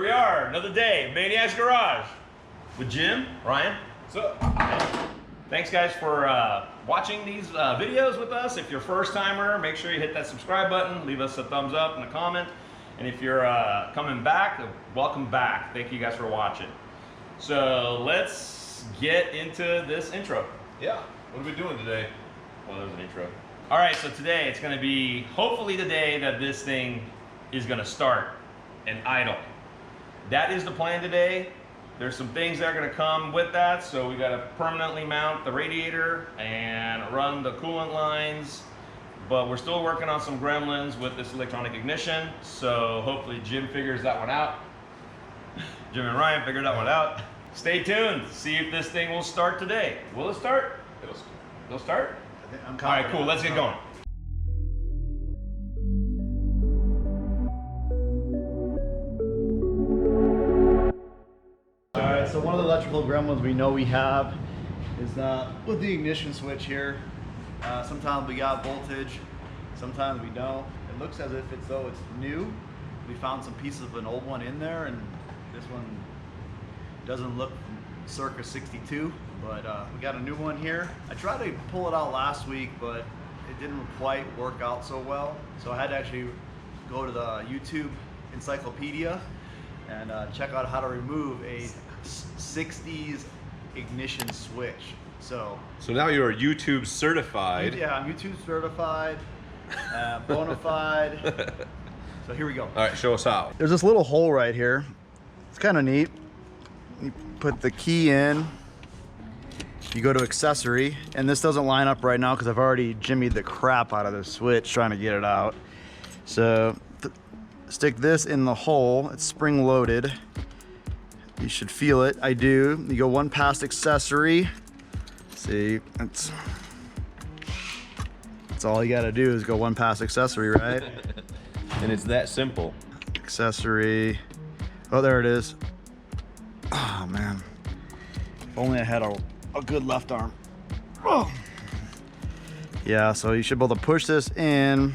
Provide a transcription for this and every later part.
Here we are, another day, Maniacs Garage with Jim, Ryan. What's up? Thanks guys for watching these videos with us. If you're a first timer, make sure you hit that subscribe button, leave us a thumbs up and a comment. And if you're coming back, welcome back. Thank you guys for watching. So let's get into this intro. Yeah, what are we doing today? Well, there's an intro. All right, so today it's gonna be hopefully the day that this thing is gonna start and idle. That is the plan today. There's some things that are gonna come with that, so we gotta permanently mount the radiator and run the coolant lines, but we're still working on some gremlins with this electronic ignition, so hopefully Jim figures that one out. Jim and Ryan figured that one out. Stay tuned, see if this thing will start today. Will it start? It'll start? I'm All right, cool, let's get going. Alright, so one of the electrical gremlins we know we have is with the ignition switch here. Sometimes we got voltage, sometimes we don't. It looks as if it's though it's new. We found some pieces of an old one in there, and this one doesn't look circa 62, but we got a new one here. I tried to pull it out last week, but it didn't quite work out so well. So I had to actually go to the YouTube encyclopedia and check out how to remove a 60s ignition switch. So now you are YouTube certified. yeah, I'm YouTube certified, bona fide. So here we go. All right, show us how. There's this little hole right here. It's kind of neat. You put the key in, you go to accessory, and this doesn't line up right now because I've already jimmied the crap out of the switch trying to get it out. So stick this in the hole. It's spring loaded. You should feel it. I do. You go one past accessory. See, that's all you gotta do is go one past accessory, right? And it's that simple. Accessory. Oh, there it is. Oh man, if only I had a good left arm. Oh. Yeah, so you should be able to push this in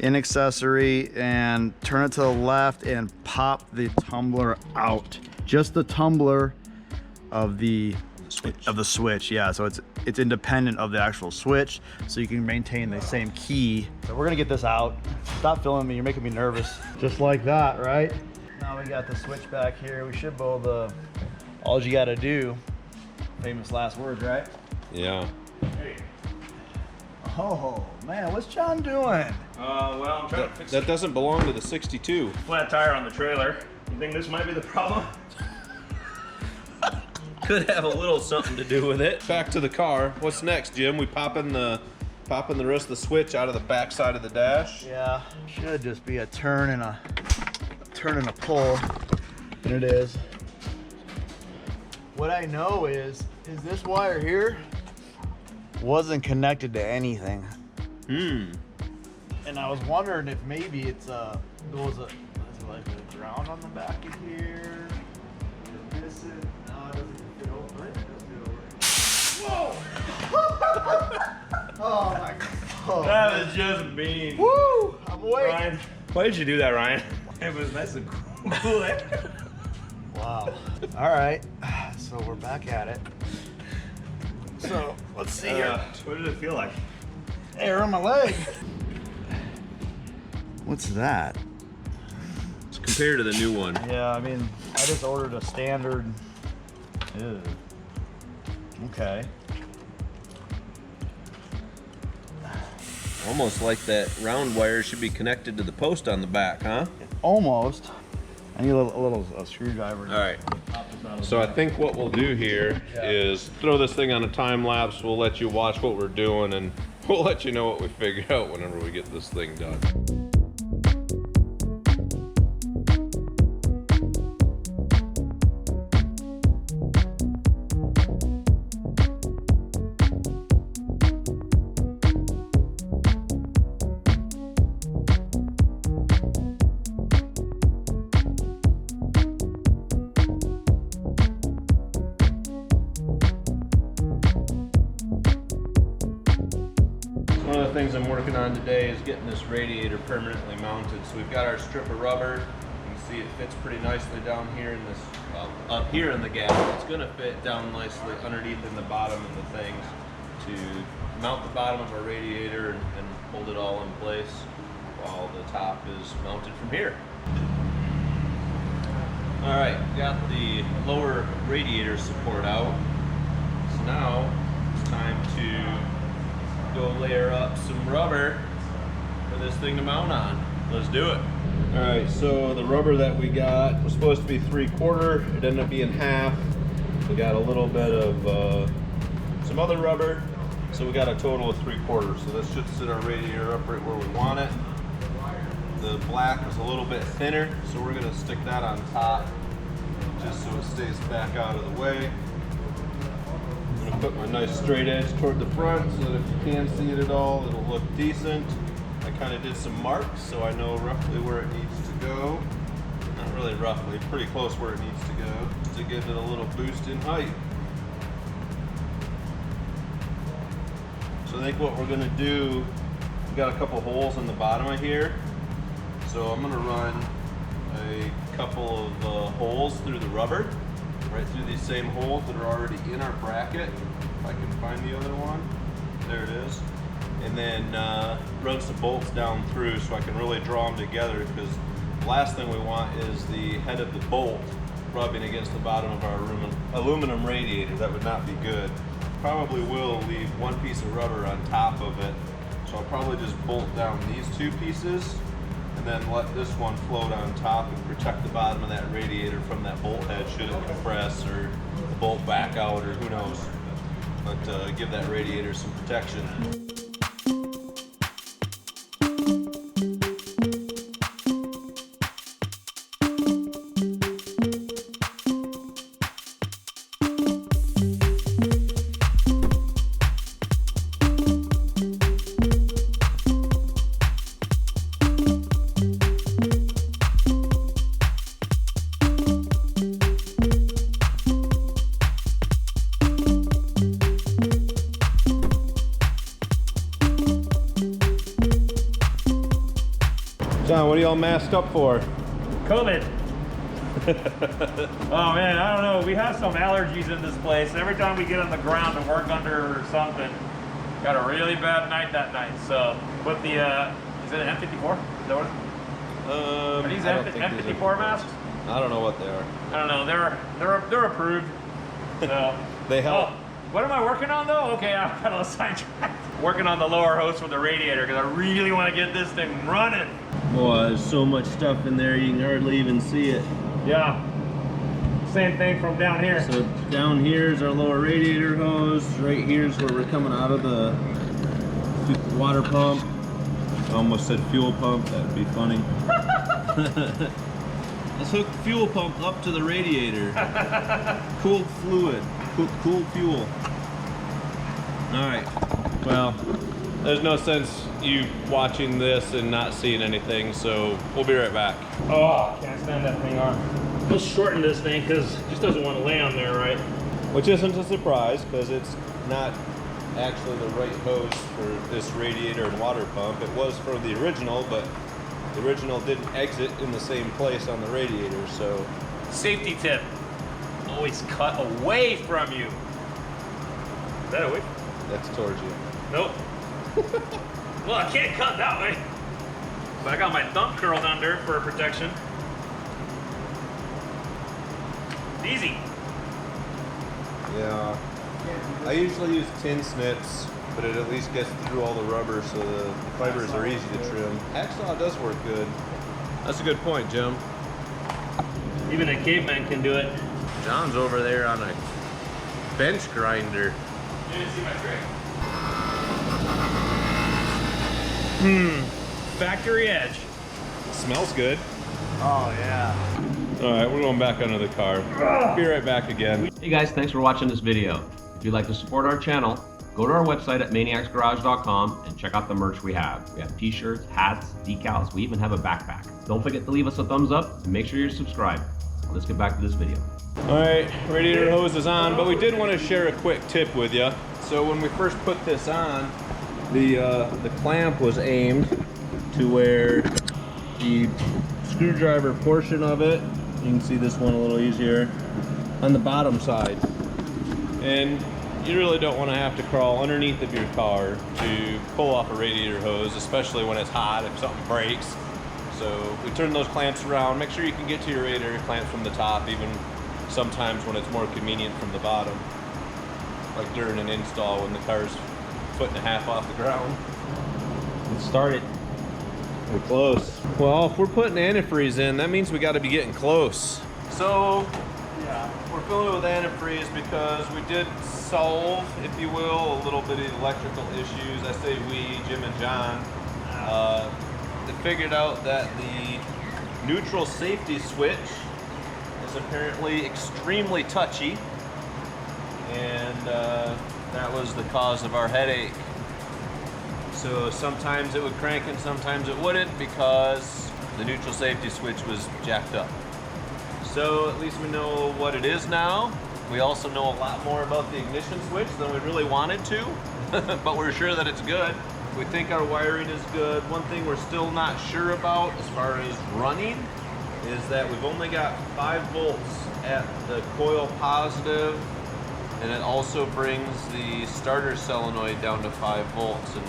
accessory and turn it to the left and pop the tumbler out. Just the tumbler of the switch. Yeah, so it's independent of the actual switch, so you can maintain the same key. So we're gonna get this out. Stop filming me, you're making me nervous. Just like that, right? Now we got the switch back here. We should be able to, all you gotta do, famous last words, right? Yeah. Hey. Oh man, what's John doing? Well, I'm trying to fix That doesn't belong to the 62. a flat tire on the trailer. You think this might be the problem? Could have a little something to do with it. Back to the car. What's next, Jim? We popping the rest of the switch out of the back side of the dash. Yeah, should just be a turn and a pull, and it is. What I know is this wire here wasn't connected to anything. And I was wondering if maybe it's there was like a ground on the back of here. This is, no, it doesn't fit over. It does fit over. Whoa! Oh my God. That was just mean. Woo! I'm awake. Ryan, why did you do that, Ryan? It was nice and cool. Wow. All right. So we're back at it. So let's see here. What did it feel like? Air on my leg. What's that? It's compared to the new one. Yeah, I mean, I just ordered a standard. Ew. Okay. Almost like that round wire should be connected to the post on the back, huh? Almost. I need a little screwdriver. All right. So I think what we'll do here is throw this thing on a time lapse. We'll let you watch what we're doing, and we'll let you know what we figure out whenever we get this thing done. One of the things I'm working on today is getting this radiator permanently mounted. So we've got our strip of rubber. You can See, it fits pretty nicely down here in this, up here in the gap. It's gonna fit down nicely underneath in the bottom of the things to mount the bottom of our radiator and hold it all in place while the top is mounted from here. All right, got the lower radiator support out. So now it's time to go layer up some rubber for this thing to mount on. Let's do it. All right, so the rubber that we got was supposed to be 3/4. It ended up being half. We got a little bit of some other rubber. So we got a total of 3/4. So this should sit our radiator up right where we want it. The black is a little bit thinner, so we're gonna stick that on top just so it stays back out of the way. I'm gonna put my nice straight edge toward the front so that if you can see it at all, it'll look decent. I kind of did some marks so I know roughly where it needs to go. Not really roughly, pretty close where it needs to go, just to give it a little boost in height. So I think what we're gonna do, we've got a couple holes in the bottom of here. So I'm gonna run a couple of holes through the rubber, right through these same holes that are already in our bracket. If I can find the other one, there it is. And then run some bolts down through so I can really draw them together, because the last thing we want is the head of the bolt rubbing against the bottom of our aluminum radiator. That would not be good. Probably will leave one piece of rubber on top of it. So I'll probably just bolt down these two pieces and then let this one float on top and protect the bottom of that radiator from that bolt head should it compress or the bolt back out or who knows. But give that radiator some protection. John, what are y'all masked up for? COVID. Oh man, I don't know. We have some allergies in this place. Every time we get on the ground to work under or something, got a really bad night that night. So, with the, is it an M54? Is that what it is? Are these M54 masks? I don't know what they are. I don't know. They're approved. So They help. Oh, what am I working on though? Okay, I got a sidetracked. Working on the lower hose for the radiator because I really want to get this thing running. Boy, there's so much stuff in there you can hardly even see it. Yeah. Same thing from down here. So down here is our lower radiator hose. Right here is where we're coming out of the water pump. I almost said fuel pump. That'd be funny. Let's hook the fuel pump up to the radiator. Cooled fluid. Cool fuel. All right. Well, there's no sense you watching this and not seeing anything, so we'll be right back. Oh, can't stand that thing on. Let's shorten this thing because it just doesn't want to lay on there, right? Which isn't a surprise because it's not actually the right hose for this radiator and water pump. It was for the original, but the original didn't exit in the same place on the radiator, so. Safety tip, always cut away from you. Is that away? That's towards you. Nope. Well, I can't cut that way. But I got my thumb curled under for protection. Easy. Yeah. I usually use tin snips, but it at least gets through all the rubber so the fibers are easy to trim. Hacksaw does work good. That's a good point, Jim. Even a caveman can do it. John's over there on a bench grinder. You didn't see my trick. Factory edge. Smells good. Oh yeah. All right, we're going back under the car. Be right back again. Hey guys, thanks for watching this video. If you'd like to support our channel, go to our website at maniacsgarage.com and check out the merch we have. We have t-shirts, hats, decals, we even have a backpack. Don't forget to leave us a thumbs up and make sure you're subscribed. Let's get back to this video. All right, radiator hose is on, but we did want to share a quick tip with you. So when we first put this on, the clamp was aimed to where the screwdriver portion of it. You can see this one a little easier on the bottom side. And you really don't want to have to crawl underneath of your car to pull off a radiator hose, especially when it's hot if something breaks. So we turn those clamps around. Make sure you can get to your radiator clamps from the top, even sometimes when it's more convenient from the bottom. Like during an install when the car's a foot and a half off the ground. Let's start it. We're close. Well, if we're putting antifreeze in, that means we got to be getting close. So, yeah, we're filling it with antifreeze because we did solve, if you will, a little bit of electrical issues. I say we, Jim and John. They figured out that the neutral safety switch is apparently extremely touchy, and that was the cause of our headache. So sometimes it would crank and sometimes it wouldn't because the neutral safety switch was jacked up. So at least we know what it is now. We also know a lot more about the ignition switch than we really wanted to, but we're sure that it's good. We think our wiring is good. One thing we're still not sure about as far as running is that we've only got 5 volts at the coil positive, and it also brings the starter solenoid down to 5 volts. And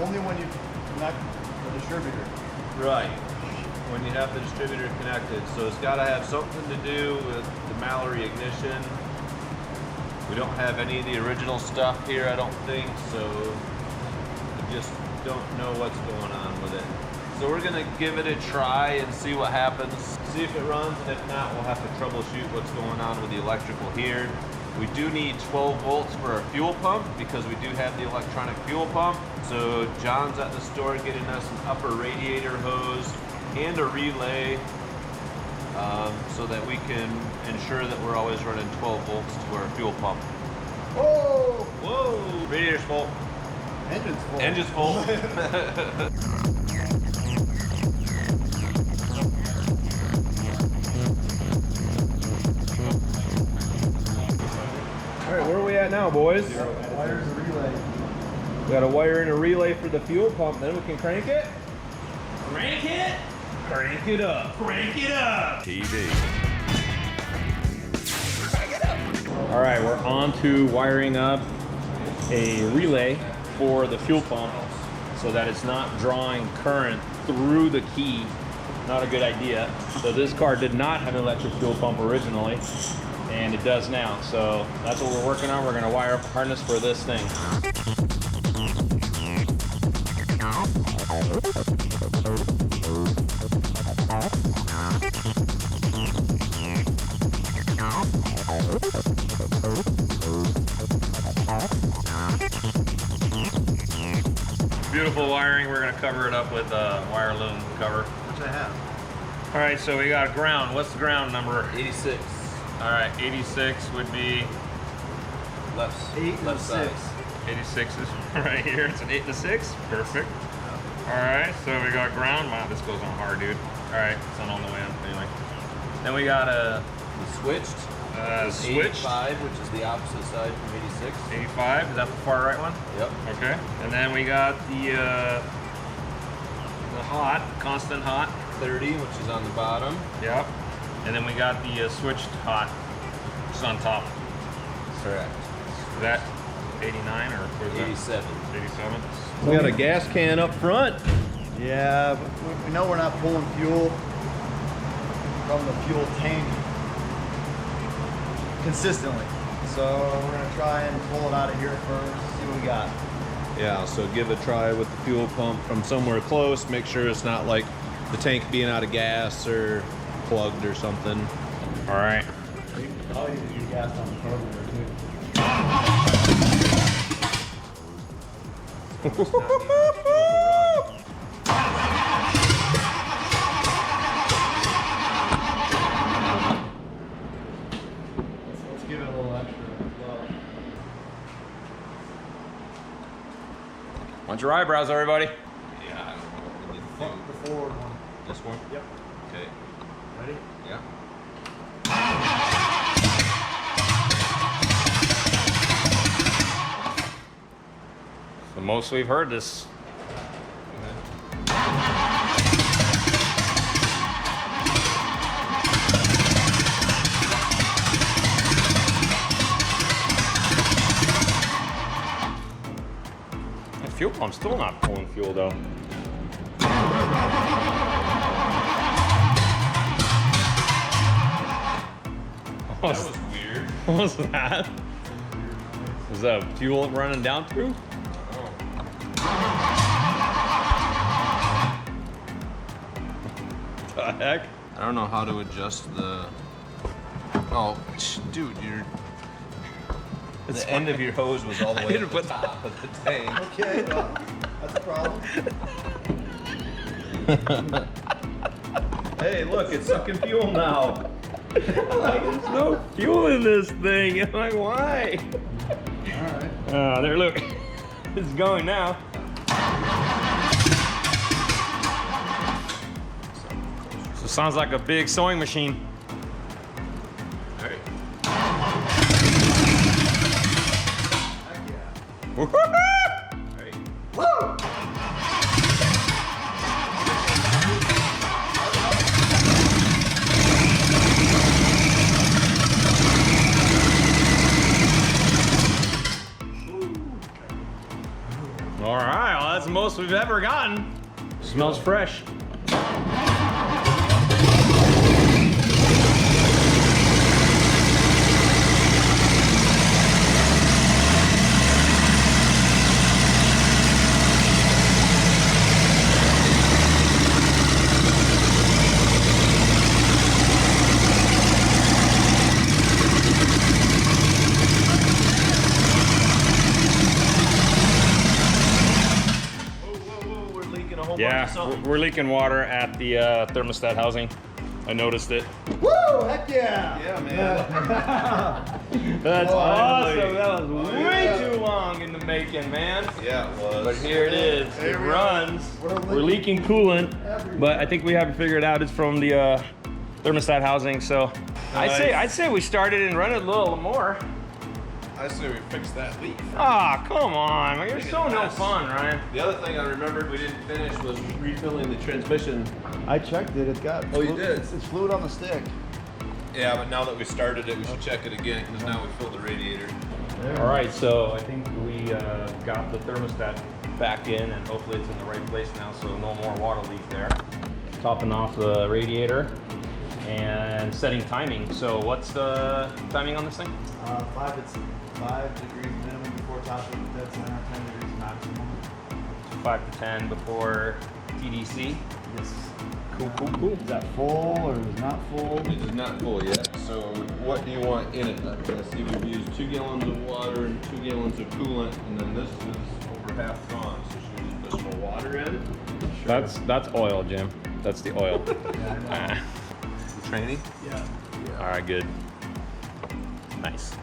Only when you connect the distributor. right, when you have the distributor connected. So it's got to have something to do with the Mallory ignition. We don't have any of the original stuff here, I don't think, so we just don't know what's going on with it. So we're gonna give it a try and see what happens. See if it runs, and if not, we'll have to troubleshoot what's going on with the electrical here. We do need 12 volts for our fuel pump because we do have the electronic fuel pump. So John's at the store getting us an upper radiator hose and a relay so that we can ensure that we're always running 12 volts to our fuel pump. Whoa! Whoa! Radiator's full. Engine's full. Engine's full. All right, where are we at now, boys? Wires and relay. We got a wire and a relay for the fuel pump. Then we can crank it. Crank it! Crank it up. Crank it up! TV. All right, we're on to wiring up a relay for the fuel pump so that it's not drawing current through the key. Not a good idea. So this car did not have an electric fuel pump originally, and it does now. So that's what we're working on. We're gonna wire up a harness for this thing. Beautiful wiring. We're gonna cover it up with a wire loom cover. Which I have. All right, so we got ground. What's the ground number? 86. All right, 86 would be Left side. 86 is right here. It's an 8 and a 6. Perfect. All right, so we got ground. Wow, this goes on hard, dude. All right, it's not on the way up anyway. Then we got a Switched. switch. 85, which is the opposite side from 86. 85. Is that the far right one? Yep. Okay. And then we got the hot, constant hot. 30, which is on the bottom. Yep. And then we got the switched hot, which is on top. Correct. Is that 89 or what is that? 87. 87. We got a gas can up front. Yeah, but we know we're not pulling fuel from the fuel tank consistently. So we're gonna try and pull it out of here first, see what we got. Yeah, so give it a try with the fuel pump from somewhere close. Make sure it's not like the tank being out of gas or plugged or something. All right. I'll use your gas on the carburetor too. Let's give it a little extra as well. Want your eyebrows, everybody? Yeah, I don't know what we need to Fuck the forward one. do. This one? Yep. Okay. Ready? Yeah. The most we've heard this. The fuel pump's still not pulling fuel though. That was weird. What was that? Was that fuel running down through? The heck? I don't know how to adjust the. Oh, dude, the end of your hose was all the way to the top of the tank. Okay, well, that's a problem. Hey, look, it's sucking fuel now. Like, there's no fuel in this thing. I'm like, why? Alright. Oh, there, look. It's going now. So it sounds like a big sewing machine. All right. Heck yeah. Woo-hoo-hoo! Woo! All right, well, that's the most we've ever gotten. Smells fresh. Yeah, we're leaking water at the thermostat housing. I noticed it. Woo! Heck yeah! Yeah, man. That's Oh, awesome. That was way too long in the making, man. Yeah, it was. But here it is. Here It we runs. are. We're leaking coolant, everywhere. but I think we haven't figured out it's from the thermostat housing. So I'd say we started and run it a little more. I say we fixed that leak. Ah, come on. You're so no mess. fun, Ryan. The other thing I remembered we didn't finish was refilling the transmission. I checked it. It got. Oh, you did? It's fluid on the stick. Yeah, but now that we started it, we should check it again because now we filled the radiator. All right, so I think we got the thermostat back in, and hopefully it's in the right place now, so no more water leak there. Topping off the radiator and setting timing. So what's the timing on this thing? 5 degrees minimum before top of the dead center, 10 degrees maximum. 5 to 10 before TDC. Yes. Cool. Is that full or is it not full? It is not full yet. So what do you want in it? Let's see, we've used 2 gallons of water and 2 gallons of coolant, and then this is over half gone. So should we just put some more water in? That's oil, Jim. That's the oil. Yeah, I know. Training? Yeah. All right, good. Nice.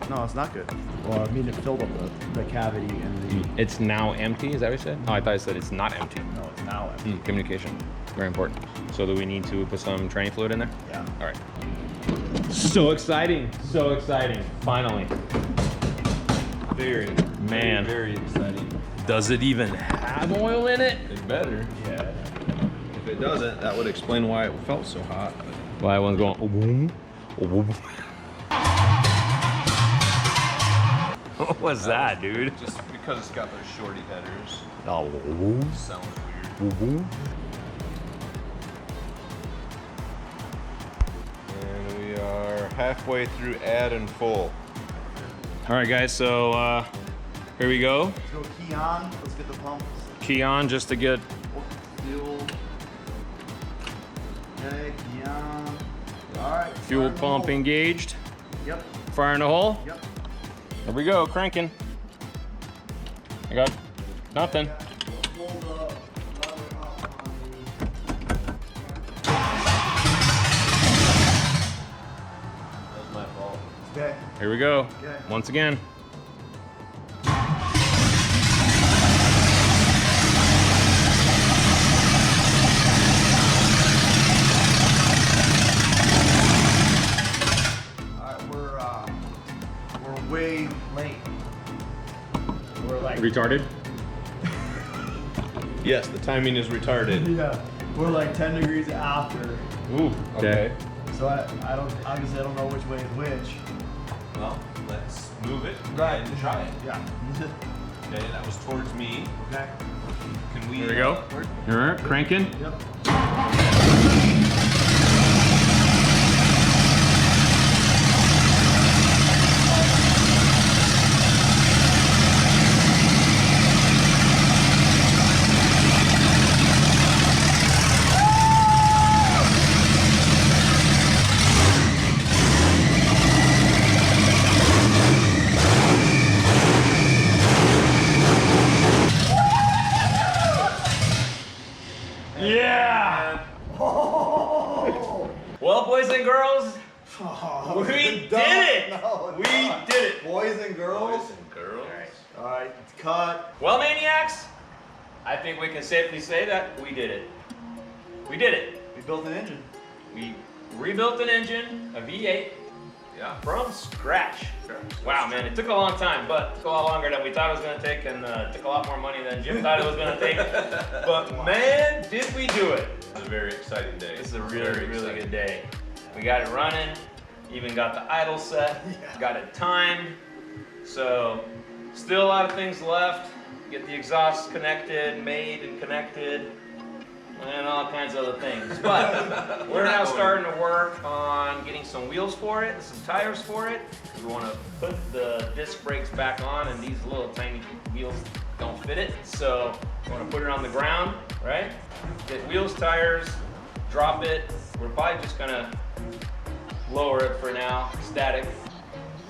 No, it's not good. Well, I mean, it filled up the cavity and the. It's now empty. Is that what you said? Oh, I thought you said it's not empty. No, it's now empty. Communication, very important. So do we need to put some training fluid in there? Yeah. All right. So exciting! So exciting! Finally. Very, Man. very exciting. Does it even have oil in it? It better. Yeah. If it doesn't, that would explain why it felt so hot. Why one's going? Oh, boom. Oh, boom. What was that, dude? Just because it's got those shorty headers. Oh, Sounds weird. And we are halfway through add and full. All right, guys. So here we go. Let's go key on. Let's get the pump. Key on just to get. Fuel. Okay, key on. All right. Fuel fire in the pump hole. engaged. Yep. Fire in the hole. Yep. Here we go, cranking. I got nothing. Pull the lever up on That's my fault. the. Okay. Here we go. Okay. Once again. We're way late. We're like. Retarded. Yes, the timing is retarded. Yeah. We're like 10 degrees after. Ooh. Okay. So I don't obviously I don't know which way is which. Well, let's move it Right. and try it. Yeah. Okay, that was towards me. Okay. Can we? Here we go. All right, cranking. Yep. Yeah! Well, boys and girls, Oh, we it's did it! No, We it's not. did it! Boys and girls. Boys and girls. All right, it's cut. Well, Maniacs, I think we can safely say that we did it. We did it. We built an engine. We rebuilt an engine, a V8, Yeah. from scratch. Wow, man, it took a long time, but it took a lot longer than we thought it was going to take, and it took a lot more money than Jim thought it was going to take. But man, did we do it! It's a very exciting day. This is a really, Very really exciting. good day. We got it running, even got the idle set, got it timed. So, still a lot of things left. Get the exhaust connected, made and connected, and all kinds of other things. But we're now starting to work on getting some wheels for it and some tires for it. We want to put the disc brakes back on, and these little tiny wheels don't fit it. So we want to put it on the ground, right? Get wheels, tires, drop it. We're probably just gonna lower it for now, static,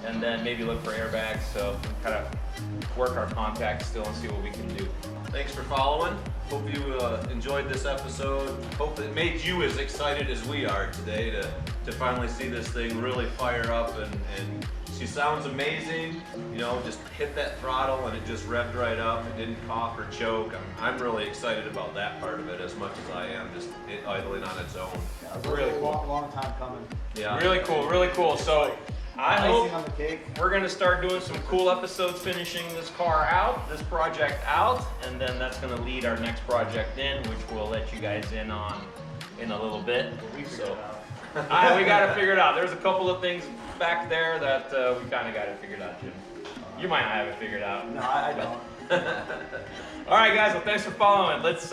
and then maybe look for airbags. So kind of work our contacts still and see what we can do. Thanks for following. Hope you enjoyed this episode. Hope it made you as excited as we are today to finally see this thing really fire up, and she sounds amazing. You know, just hit that throttle and it just revved right up. It didn't cough or choke. I'm really excited about that part of it as much as I am just it idling on its own. Yeah, it was Really a cool. long time coming. Yeah. Really cool, really cool. So I hope Icing on the cake. we're gonna start doing some cool episodes finishing this car out, this project out, and then that's gonna lead our next project in, which we'll let you guys in on in a little bit. We figured it out. We gotta figure it out. There's a couple of things back there that we kinda got it figured out, Jim. You might not have it figured out. No, I don't. All right, guys, well, thanks for following. Let's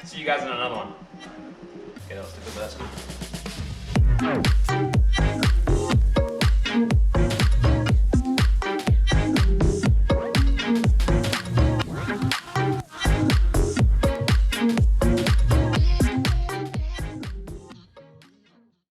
see you guys in another one. Okay, that was the best one.